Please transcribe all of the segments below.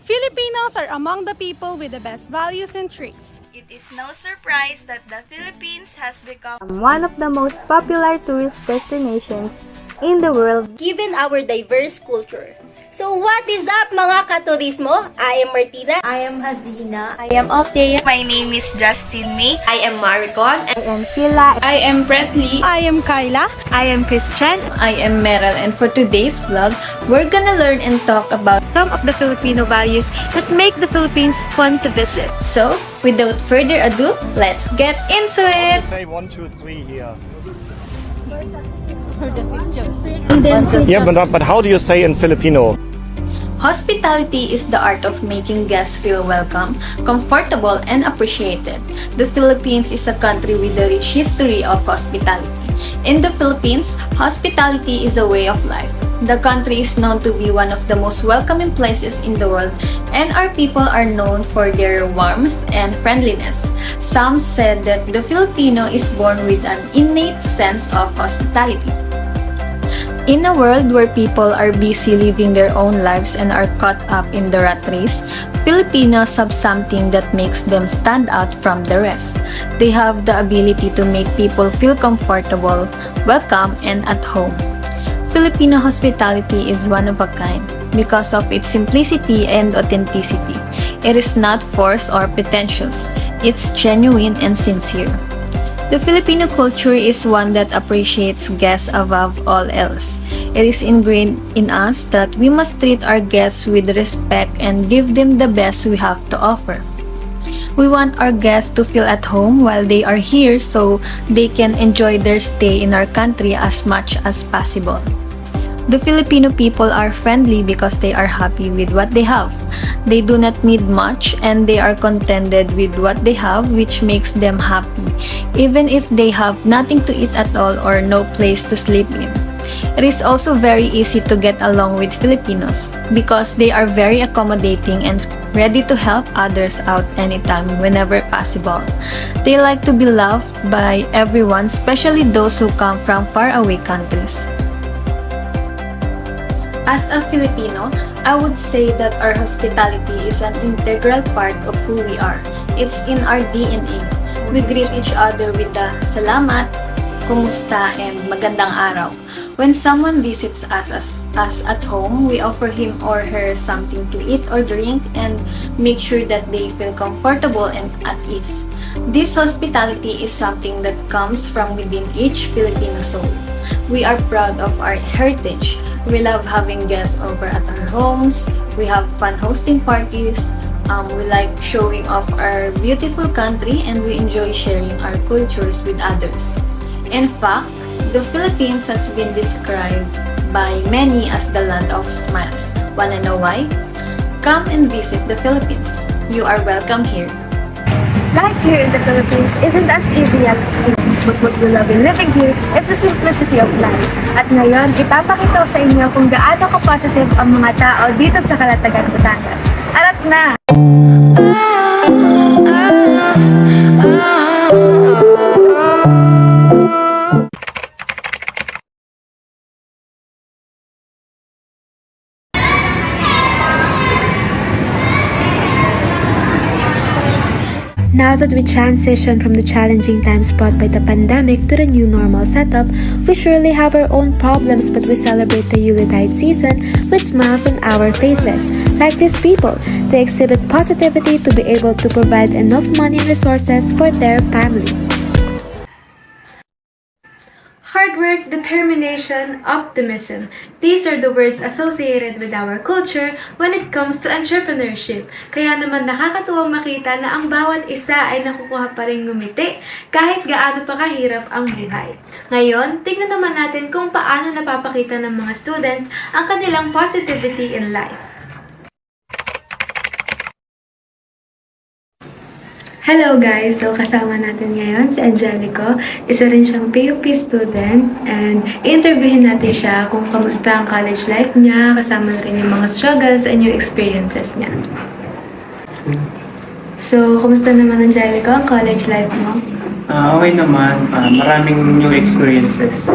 Filipinos are among the people with the best values and traits. It is no surprise that the Philippines has become one of the most popular tourist destinations in the world given our diverse culture. So what is up mga ka-Turismo? I am Martina. I am Hazina. I am Althea. My name is Justine Mae. I am Maricon. I am Shiela. I am Pretly. I am Kyla. I am Christienne. I am Merel, and for today's vlog, we're gonna learn and talk about Some of the Filipino values that make the Philippines fun to visit. So, without further ado, let's get into it! Say 1, 2, 3 here. Yeah, but how do you say in Filipino? Hospitality is the art of making guests feel welcome, comfortable, and appreciated. The Philippines is a country with a rich history of hospitality. In the Philippines, hospitality is a way of life. The country is known to be one of the most welcoming places in the world, and our people are known for their warmth and friendliness. Some said that the Filipino is born with an innate sense of hospitality. In a world where people are busy living their own lives and are caught up in the rat race, Filipinos have something that makes them stand out from the rest. They have the ability to make people feel comfortable, welcome, and at home. Filipino hospitality is one of a kind because of its simplicity and authenticity. It is not forced or pretentious. It's genuine and sincere. The Filipino culture is one that appreciates guests above all else. It is ingrained in us that we must treat our guests with respect and give them the best we have to offer. We want our guests to feel at home while they are here so they can enjoy their stay in our country as much as possible. The Filipino people are friendly because they are happy with what they have. They do not need much and they are contented with what they have, which makes them happy, even if they have nothing to eat at all or no place to sleep in. It is also very easy to get along with Filipinos because they are very accommodating and ready to help others out anytime whenever possible. They like to be loved by everyone, especially those who come from faraway countries. As a Filipino, I would say that our hospitality is an integral part of who we are. It's in our DNA. We greet each other with the salamat, kumusta, and magandang araw. When someone visits us at home, we offer him or her something to eat or drink and make sure that they feel comfortable and at ease. This hospitality is something that comes from within each Filipino soul. We are proud of our heritage. We love having guests over at our homes. We have fun hosting parties. We like showing off our beautiful country and we enjoy sharing our cultures with others. In fact, the Philippines has been described by many as the land of smiles. Wanna know why? Come and visit the Philippines. You are welcome here. Life here in the Philippines isn't as easy as it seems, but what we love in living here is the simplicity of life. At ngayon, ipapakita ko sa inyo kung gaano ka-positive ang mga tao dito sa Calatagan, Batangas. Arat na! Now that we transition from the challenging times brought by the pandemic to the new normal setup, we surely have our own problems, but we celebrate the Yuletide season with smiles on our faces. Like these people, they exhibit positivity to be able to provide enough money and resources for their family. Hard work, determination, optimism. These are the words associated with our culture when it comes to entrepreneurship. Kaya naman nakakatuwang makita na ang bawat isa ay nakukuha pa rin ngumiti kahit gaano pa kahirap ang buhay. Ngayon, tingnan naman natin kung paano napapakita ng mga students ang kanilang positivity in life. Hello guys! So kasama natin ngayon si Angelico. Isa rin siyang PUP student and i-interviewin natin siya kung kamusta ang college life niya, kasama na rin yung mga struggles and yung experiences niya. So, kamusta naman Angelico ang college life mo? Okay naman, maraming new experiences.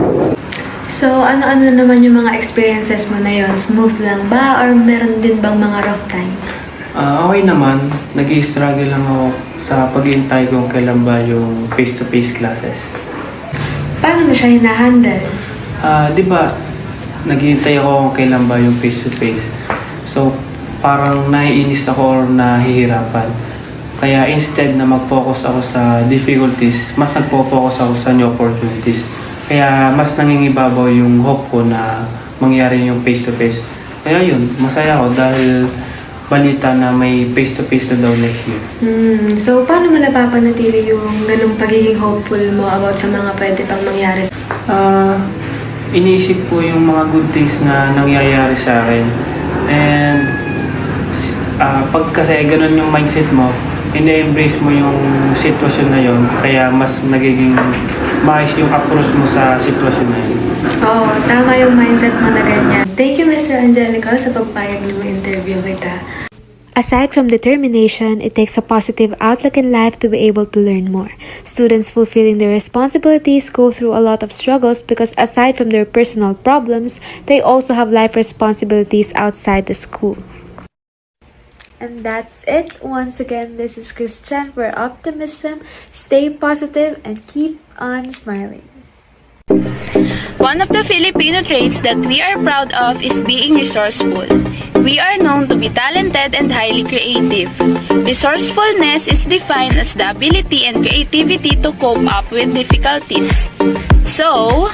So, ano-ano naman yung mga experiences mo na yon? Smooth lang ba? Or meron din bang mga rough times? Okay naman, nag-i-struggle lang ako sa pag-iintay kung kailan ba yung face-to-face classes. Paano mo siya hinahandle? Di ba, nag-iintay ako kung kailan ba yung face-to-face. So, parang naiinis ako or nahihirapan. Kaya instead na mag-focus ako sa difficulties, mas nagpo-focus ako sa new opportunities. Kaya mas nangingibabaw yung hope ko na mangyari yung face-to-face. Kaya yun, masaya ako dahil balita na may face-to-face na daw next year. So, paano mo napapanatili yung ganung pagiging hopeful mo about sa mga pwede pang mangyari? Iniisip ko yung mga good things na nangyayari sa akin. And pag kasi ganun yung mindset mo, ine-embrace mo yung sitwasyon na yun, kaya mas nagiging maayos yung approach mo sa sitwasyon na yun. Oo, tama yung mindset mo na ganyan. Thank you, Mr. Angelica, sa pagpayag na interview kita. Aside from determination, it takes a positive outlook in life to be able to learn more. Students fulfilling their responsibilities go through a lot of struggles because aside from their personal problems, they also have life responsibilities outside the school. And that's it. Once again, this is Christian for Optimism. Stay positive and keep on smiling. One of the Filipino traits that we are proud of is being resourceful. We are known to be talented and highly creative. Resourcefulness is defined as the ability and creativity to cope up with difficulties. So,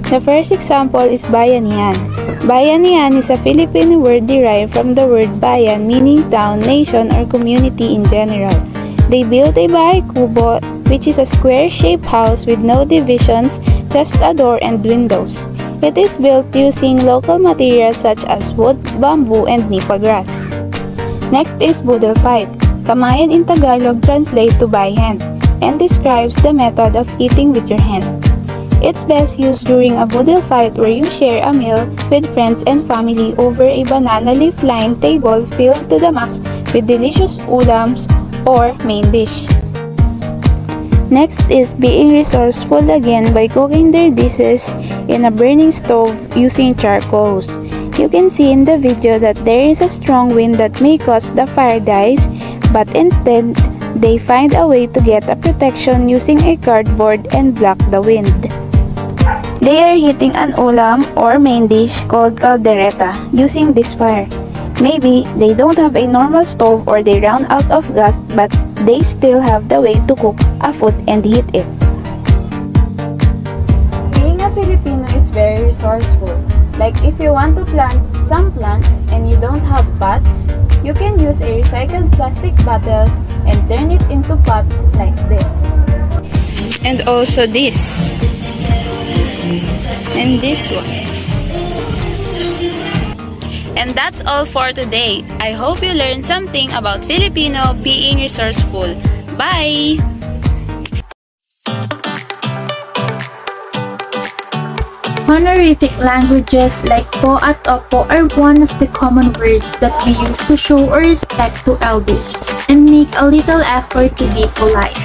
the first example is bayanihan. Bayanihan is a Filipino word derived from the word bayan, meaning town, nation, or community in general. They built a bahay kubo, which is a square-shaped house with no divisions, just a door and windows. It is built using local materials such as wood, bamboo, and nipa grass. Next is budel fight. Kamayan in Tagalog translates to by hand and describes the method of eating with your hand. It's best used during a budel fight where you share a meal with friends and family over a banana leaf lined table filled to the max with delicious ulams or main dish. Next is being resourceful again by cooking their dishes in a burning stove using charcoals. You can see in the video that there is a strong wind that may cause the fire dies, but instead they find a way to get a protection using a cardboard and block the wind. They are heating an ulam or main dish called caldereta using this fire. Maybe they don't have a normal stove or they run out of gas, but they still have the way to cook a food and heat it. Being a Filipino is very resourceful. Like if you want to plant some plants and you don't have pots, you can use a recycled plastic bottle and turn it into pots like this. and also this. And this one. And that's all for today. I hope you learned something about Filipino being resourceful. Bye! Honorific languages like po at opo are one of the common words that we use to show our respect to elders and make a little effort to be polite.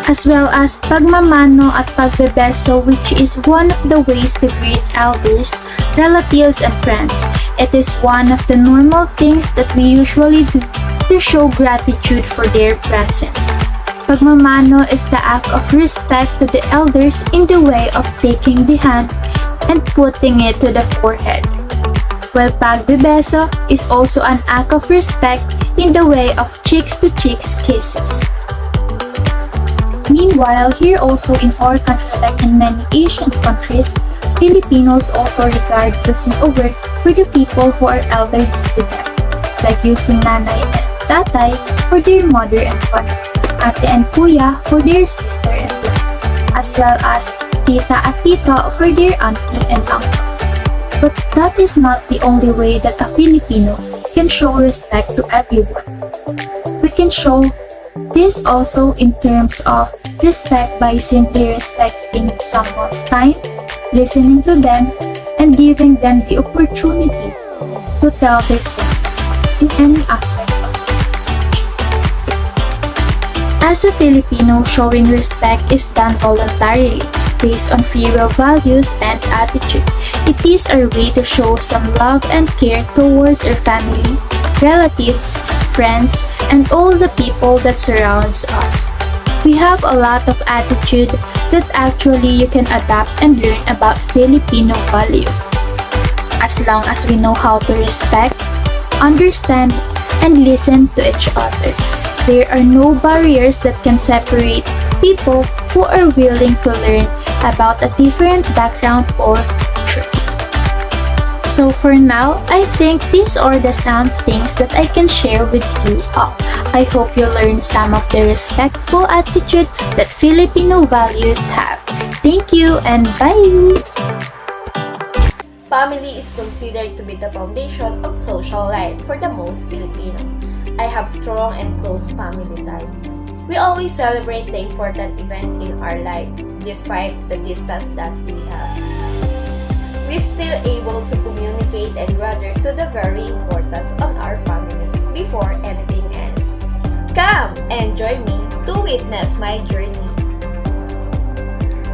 As well as pagmamano at pagbebeso, which is one of the ways to greet elders, relatives, and friends. It is one of the normal things that we usually do to show gratitude for their presence. Pagmamano is the act of respect to the elders in the way of taking the hand and putting it to the forehead, while pagbebeso is also an act of respect in the way of cheeks-to-cheeks kisses. Meanwhile, here also in our country, like in many Asian countries, Filipinos also regard using a word for the people who are elderly to them, like using nanay and tatay for their mother and father, ate and kuya for their sister and brother, as well as tita at tito for their auntie and uncle. But that is not the only way that a Filipino can show respect to everyone. We can show this also in terms of respect by simply respecting someone's time, listening to them, and giving them the opportunity to tell their truth in any aspects of life. As a Filipino, showing respect is done voluntarily, based on free will values and attitude. It is our way to show some love and care towards our family, relatives, friends, and all the people that surrounds us. We have a lot of attitude that actually you can adapt and learn about Filipino values. As long as we know how to respect, understand, and listen to each other. There are no barriers that can separate people who are willing to learn about a different background or cultures. So for now, I think these are the some things that I can share with you all. I hope you learned some of the respectful attitude that Filipino values have. Thank you and bye! Family is considered to be the foundation of social life for the most Filipino. I have strong and close family ties. We always celebrate the important event in our life, despite the distance that we have. We still able to communicate and gather to the very importance on our family before anything else. Come and join me to witness my journey.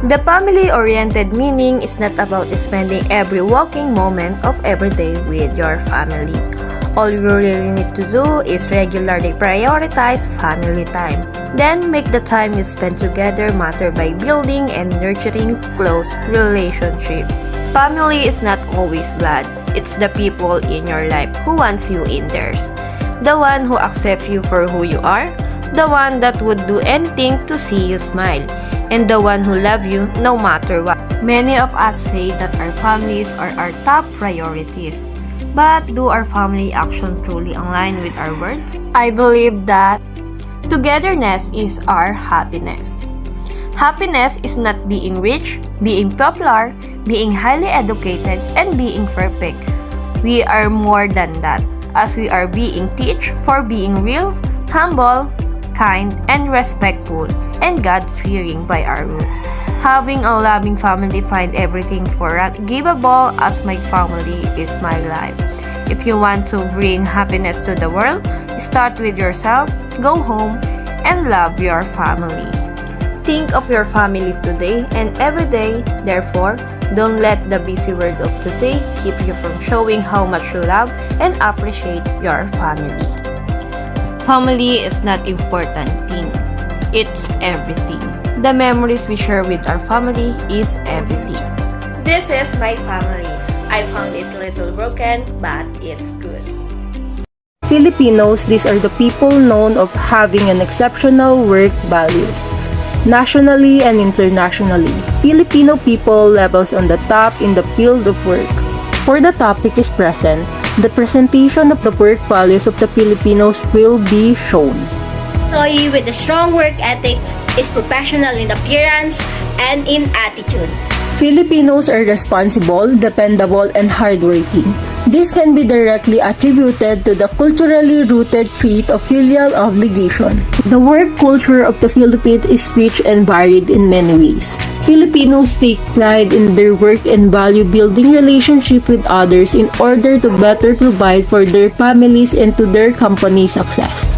The family-oriented meaning is not about spending every waking moment of every day with your family. All you really need to do is regularly prioritize family time. Then make the time you spend together matter by building and nurturing close relationship. Family is not always blood. It's the people in your life who wants you in theirs. The one who accepts you for who you are. The one that would do anything to see you smile. And the one who loves you no matter what. Many of us say that our families are our top priorities. But do our family action truly align with our words? I believe that togetherness is our happiness. Happiness is not being rich, being popular, being highly educated, and being perfect. We are more than that, as we are being teach for being real, humble, kind, and respectful, and God-fearing by our roots. Having a loving family find everything forgivable as my family is my life. If you want to bring happiness to the world, start with yourself, go home, and love your family. Think of your family today and every day. Therefore, don't let the busy world of today keep you from showing how much you love and appreciate your family. Family is not important thing. It's everything. The memories we share with our family is everything. This is my family. I found it a little broken, but it's good. Filipinos, these are the people known of having an exceptional work values. Nationally and internationally, Filipino people levels on the top in the field of work. For the topic is present, the presentation of the work values of the Filipinos will be shown. Employee with a strong work ethic is professional in appearance and in attitude. Filipinos are responsible, dependable, and hardworking. This can be directly attributed to the culturally rooted trait of filial obligation. The work culture of the Philippines is rich and varied in many ways. Filipinos take pride in their work and value building relationship with others in order to better provide for their families and to their company's success.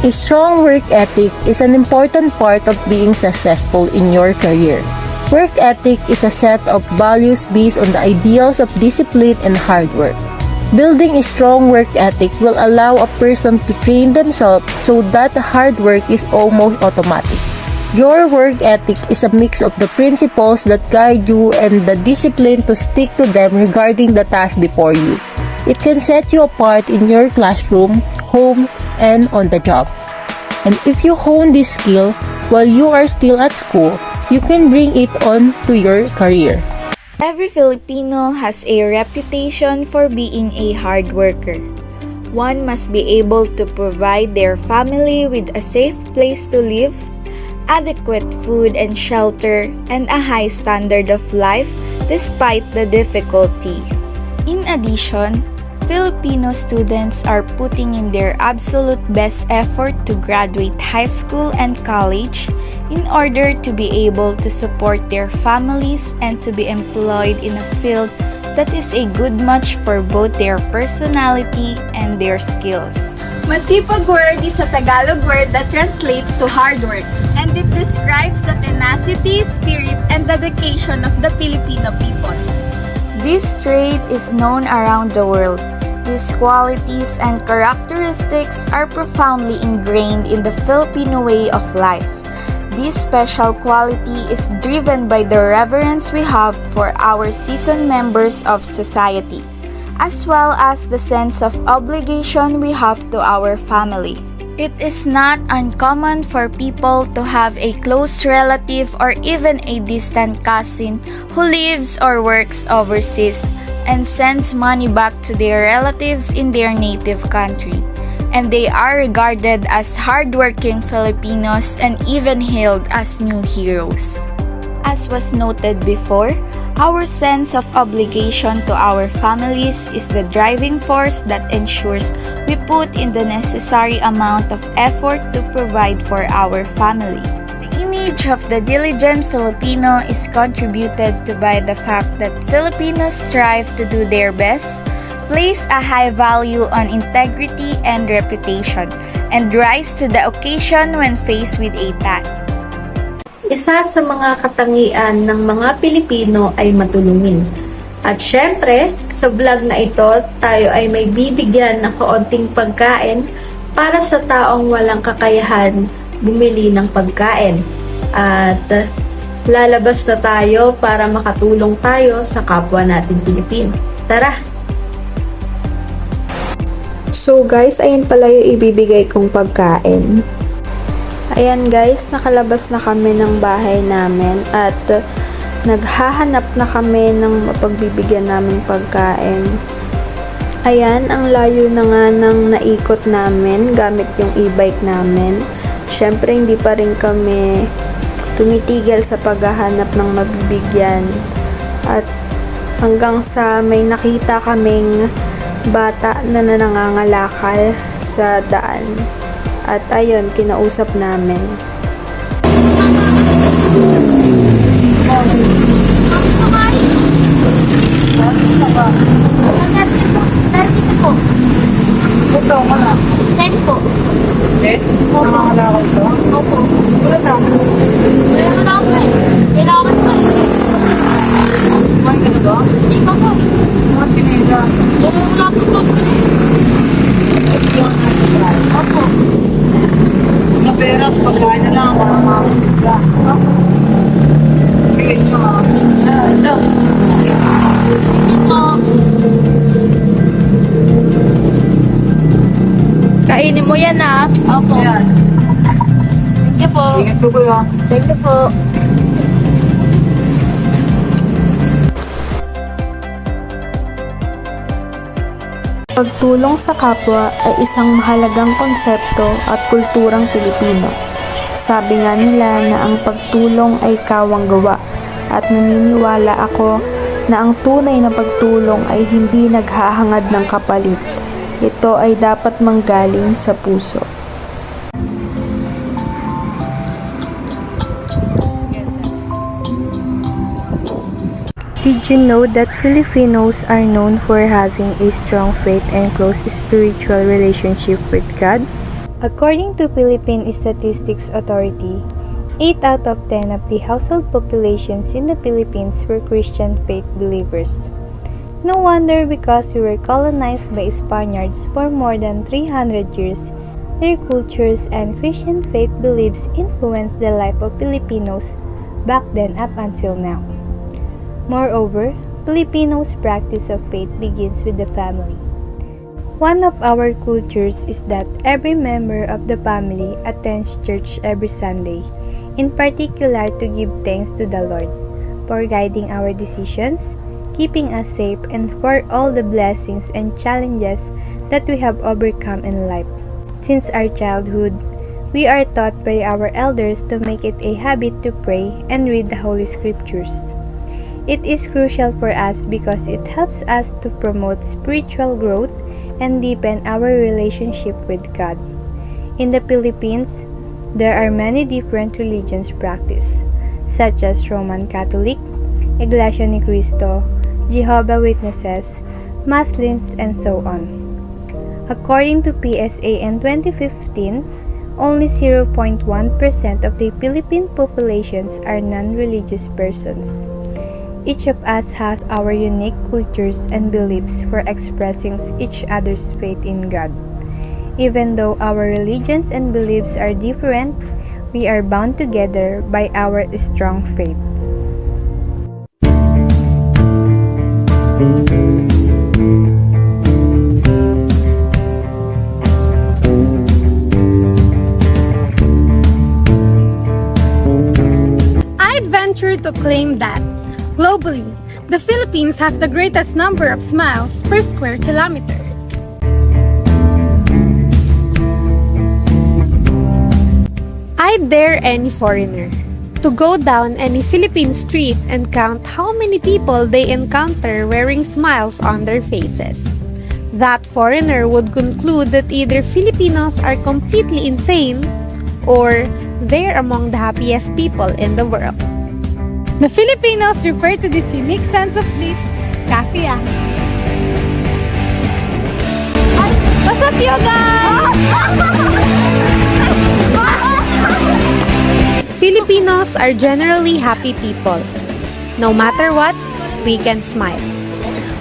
A strong work ethic is an important part of being successful in your career. Work ethic is a set of values based on the ideals of discipline and hard work. Building a strong work ethic will allow a person to train themselves so that hard work is almost automatic. Your work ethic is a mix of the principles that guide you and the discipline to stick to them regarding the task before you. It can set you apart in your classroom, home, and on the job. And if you hone this skill while you are still at school, you can bring it on to your career. Every Filipino has a reputation for being a hard worker. One must be able to provide their family with a safe place to live, adequate food and shelter, and a high standard of life despite the difficulty. In addition, Filipino students are putting in their absolute best effort to graduate high school and college, in order to be able to support their families and to be employed in a field that is a good match for both their personality and their skills. Masipag word is a Tagalog word that translates to hard work, and it describes the tenacity, spirit, and dedication of the Filipino people. This trait is known around the world. These qualities and characteristics are profoundly ingrained in the Filipino way of life. This special quality is driven by the reverence we have for our seasoned members of society, as well as the sense of obligation we have to our family. It is not uncommon for people to have a close relative or even a distant cousin who lives or works overseas and sends money back to their relatives in their native country. And they are regarded as hardworking Filipinos and even hailed as new heroes. As was noted before, our sense of obligation to our families is the driving force that ensures we put in the necessary amount of effort to provide for our family. The image of the diligent Filipino is contributed to by the fact that Filipinos strive to do their best, place a high value on integrity and reputation, and rise to the occasion when faced with a task. Isa sa mga katangian ng mga Pilipino ay matulungin. At syempre, sa vlog na ito, tayo ay may bibigyan ng kaunting pagkain para sa taong walang kakayahan bumili ng pagkain. At lalabas na tayo para makatulong tayo sa kapwa natin Pilipino. Tara! So guys, ayun pala yung ibibigay kong pagkain. Ayan guys, nakalabas na kami ng bahay namin at naghahanap na kami ng mapagbibigyan namin pagkain. Ayan, ang layo na nga ng naikot namin gamit yung e-bike namin. Syempre, hindi pa rin kami tumitigil sa paghahanap ng mabibigyan. At hanggang sa may nakita kaming bata na nangangalakal sa daan. At ayun, kinausap namin. Ito, wala. Send po. Nangangalakal ito? Opo. Wala na. Wala na ako eh. Kailangan ko eh. Kumain ka na ba? Hindi ko po. Mga pineda. Wala po po po eh. Opo. Sa Perez, pagkain na lang. Mga musika. Bigay ka mga. Ito. Hindi po. Kainin mo yan ah. Opo. Yan. Thank you po. Ingat po kuya. Thank you po. Pagtulong sa kapwa ay isang mahalagang konsepto at kulturang Pilipino. Sabi nga nila na ang pagtulong ay kawang gawa at naniniwala ako na ang tunay na pagtulong ay hindi naghahangad ng kapalit. Ito ay dapat manggaling sa puso. Did you know that Filipinos are known for having a strong faith and close spiritual relationship with God? According to Philippine Statistics Authority, 8 out of 10 of the household populations in the Philippines were Christian faith believers. No wonder, because we were colonized by Spaniards for more than 300 years, their cultures and Christian faith beliefs influenced the life of Filipinos back then up until now. Moreover, Filipinos' practice of faith begins with the family. One of our cultures is that every member of the family attends church every Sunday, in particular to give thanks to the Lord for guiding our decisions, keeping us safe, and for all the blessings and challenges that we have overcome in life. Since our childhood, we are taught by our elders to make it a habit to pray and read the Holy Scriptures. It is crucial for us because it helps us to promote spiritual growth and deepen our relationship with God. In the Philippines, There are many different religions practiced, such as Roman Catholic, Iglesia ni Cristo, Jehovah's Witnesses, Muslims, and so on. According to PSA in 2015, only 0.1% of the Philippine populations are non-religious persons. Each of us has our unique cultures and beliefs for expressing each other's faith in God. Even though our religions and beliefs are different, we are bound together by our strong faith. I'd venture to claim that, globally, the Philippines has the greatest number of smiles per square kilometer. I'd dare any foreigner to go down any Philippine street and count how many people they encounter wearing smiles on their faces. That foreigner would conclude that either Filipinos are completely insane or they're among the happiest people in the world. The Filipinos refer to this unique sense of bliss, kasiyahan. What's up, you guys? Filipinos are generally happy people. No matter what, we can smile.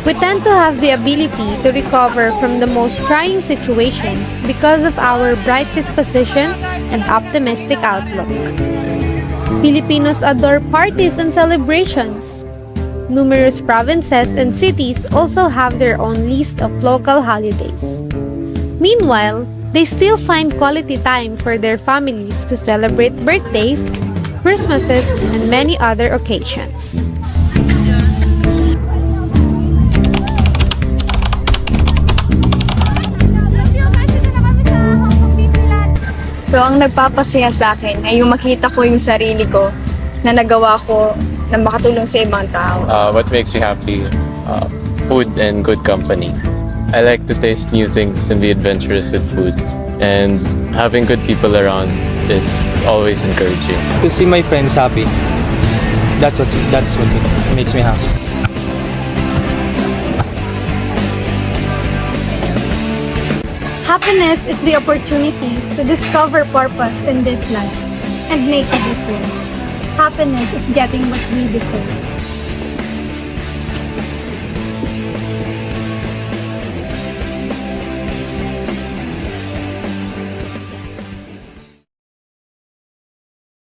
We tend to have the ability to recover from the most trying situations because of our bright disposition and optimistic outlook. Filipinos adore parties and celebrations. Numerous provinces and cities also have their own list of local holidays. Meanwhile, they still find quality time for their families to celebrate birthdays, Christmases, and many other occasions. So, ang nagpapasaya sa akin ay yung makita ko yung sarili ko na nagawa ko na makatulong sa ibang tao. What makes me happy? Food and good company. I like to taste new things and be adventurous with food. And having good people around is always encouraging. To see my friends happy, that's what makes me happy. Happiness is the opportunity to discover purpose in this life and make a difference. Happiness is getting what we deserve.